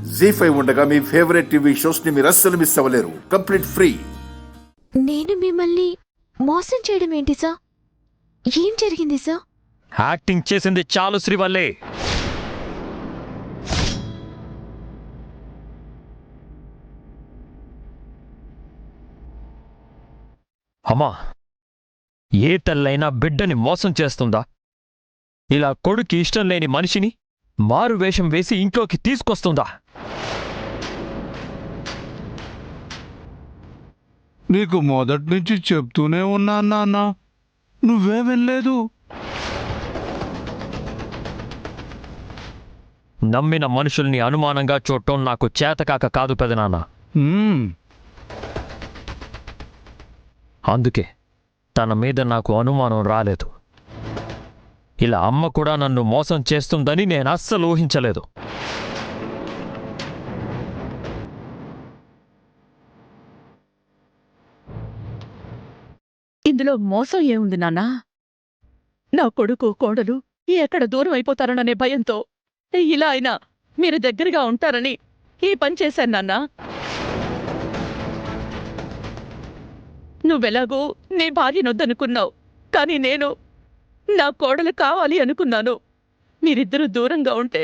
జీ5 ఉండగా మీ favourite TV shows ని మీరు అస్సలు మిస్ అవ్వలేరు. Complete free. నేను మిమ్మల్ని మోసం చేయడం ఏంటి సార్? ఏం జరిగింది సార్? యాక్టింగ్ చేసింది చాలు శ్రీవల్లే. అమ్మా, ఏ తల్లైనా బిడ్డని మోసం చేస్తుందా? ఇలా కొడుకు ఇష్టం లేని మనిషిని మారు వేషం వేసి ఇంట్లోకి తీసుకొస్తుందా? నీకు మొదటి నుంచి చెప్తూనే ఉన్నా నాన్న, నువ్వే వినలేదు. నమ్మిన మనుషుల్ని అనుమానంగా చూడటం నాకు చేతకాక కాదు పెదనాన్న. అందుకే తన మీద నాకు అనుమానం రాలేదు. ఇలా అమ్మ కూడా నన్ను మోసం చేస్తుందని నేను అస్సలు ఊహించలేదు. ఇందులో మోసం ఏముంది నాన్నా? నా కొడుకు కోడలు ఎక్కడ దూరం అయిపోతారననే భయంతో ఇలా అయినా మీరు దగ్గరగా ఉంటారని ఈ పని చేశాను నాన్నా. నువ్వెలాగూ నీ భార్యనొద్దనుకున్నావు, కానీ నేను నా కోడలు కావాలి అనుకున్నాను. మీరిద్దరూ దూరంగా ఉంటే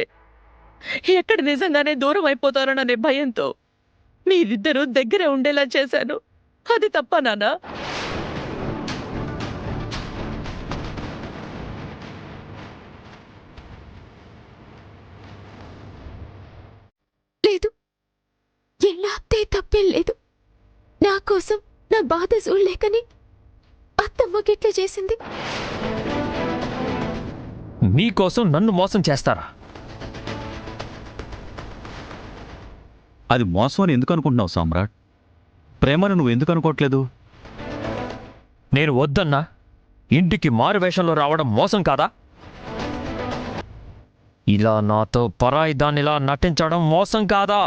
ఎక్కడ నిజంగానే దూరం అయిపోతారననే భయంతో మీరిద్దరూ దగ్గరే ఉండేలా చేశాను. అది తప్ప నాన్నా? లేదు, ఎలాంటి తప్పేం లేదు. నా కోసం నా బాధ చూడలేకని అత్తమ్మకిట్లా చేసింది. మీకోసం నన్ను మోసం చేస్తారా? అది మోసం అని ఎందుకు అనుకుంటున్నావు సామ్రాట్? ప్రేమను నువ్వు ఎందుకు అనుకోవట్లేదు? నేను వద్దన్నా ఇంటికి మారువేషంలో రావడం మోసం కాదా? ఇలా నాతో పరాయి దానిలా నటించడం మోసం కాదా?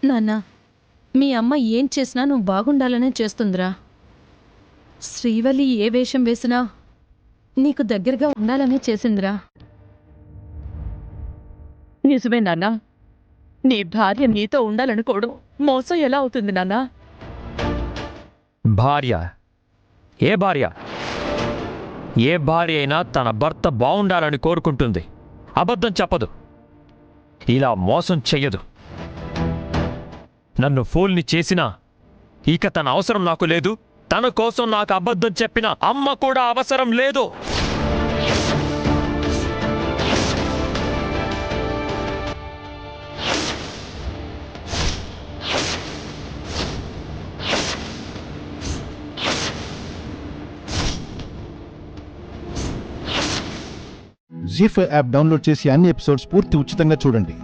నాన్నా, మీ అమ్మ ఏం చేసినా నువ్వు బాగుండాలనే చేస్తుందిరా. శ్రీవల్లి ఏ వేషం వేసినా నీకు దగ్గరగా ఉండాలనే చేసిందిరా. నిజమే నాన్నా. నీ భార్య నీతో ఉండాలనుకోవడం మోసం ఎలా అవుతుంది నాన్నా? భార్య? ఏ భార్య? ఏ భార్య అయినా తన భర్త బాగుండాలని కోరుకుంటుంది. అబద్ధం చెప్పదు, ఇలా మోసం చెయ్యదు. నన్ను ఫూల్ని చేసినా ఇక తన అవసరం నాకు లేదు. తన కోసం నాకు అబద్ధం చెప్పిన అమ్మ కూడా అవసరం లేదు. జీ5 యాప్ డౌన్లోడ్ చేసి అన్ని ఎపిసోడ్స్ పూర్తి ఉచితంగా చూడండి.